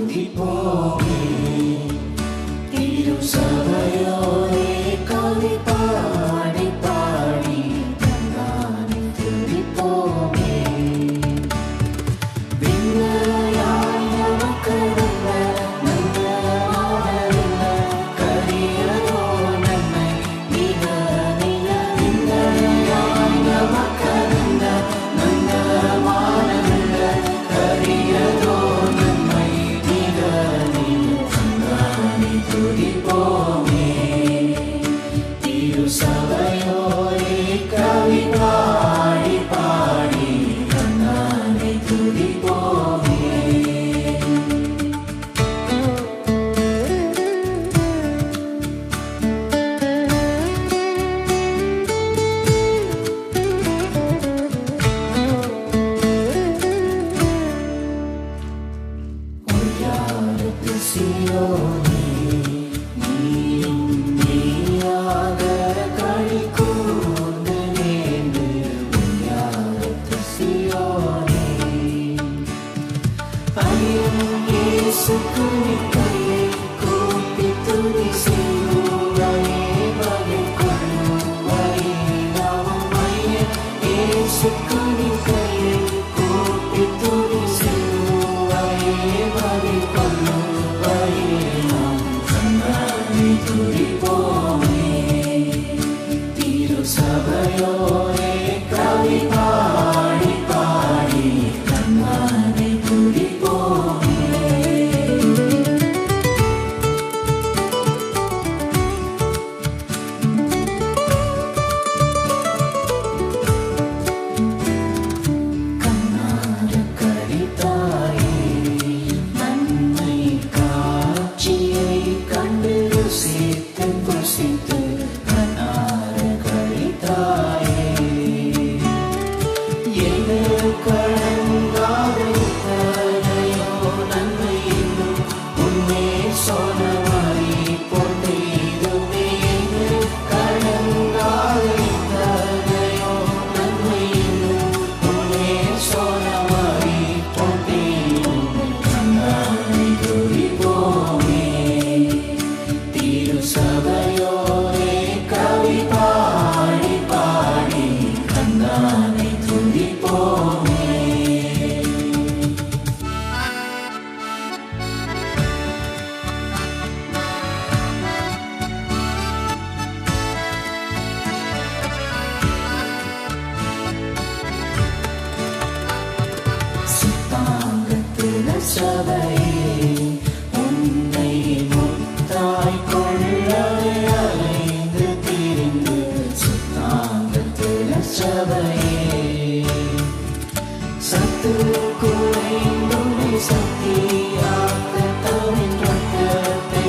துதிப்போமே. திருச்சபையோரே கவி பாடி பாடி தந்தானை துதிப்போமே. விண்ணையாய் நமக்கருள நல்ல மாணவ கரியதோ நன்மை மிக மிக. விண்ணையாய் நமக்கருள நல்ல மாணவ கரியதோ நன்மை மிக மிக. தந்தானை துதிப்போமே. திருச்சபையோரே கவி பாடி பாடி தந்தானை துதிப்போமே. ஒய்யாரத்து சீயோனே, நீயும் நீயாக களி கூர்ந்து நேர்ந்து. ஒய்யாரத்து சீயோனே, ஐயன் இயேசுக்கு நீ கையை கூப்பி துதி செய்வாயே. பதில் கொள்ளுவாயே நாமம். ஐயன் இயேசுக்கு நீ கையை கூப்பி துதி செய்வாயே. பதில் கொள்ளுவாயே நாமம். தந்தானை துதிப்போமே. திருச்சபையோரே கவி பாடி பாடி தந்தானை துதிப்போமே. கண்ணார கரித்தாயே, நன்மை காட்சியை கண்டு ருசித்து புசித்து கண்ணார கரித்தாயே. எது கடங்காத இத்தனையோ நன்மை இன்னும் உன்மே சொன்னவரி பொன்றிதுமே. எது கடங்காத இத்தனையோ நன்மை இன்னும் உன்மே சொன்னவரி பொன்றிதுமே. தந்தானை துதிப்போமே. திருச்சபையோரே கவி பாடி பாடி தந்தானை துதிப்போமே. சுத்தாங்கத்தில சபையே, உன்னை முத்தாய் கொள்ளவே அலைந்து திரிந்து. சுத்தாங்கத்தில சபையே, சத்து குறைந்தும் சக்தியாக்க தவின் ரத்தத்தை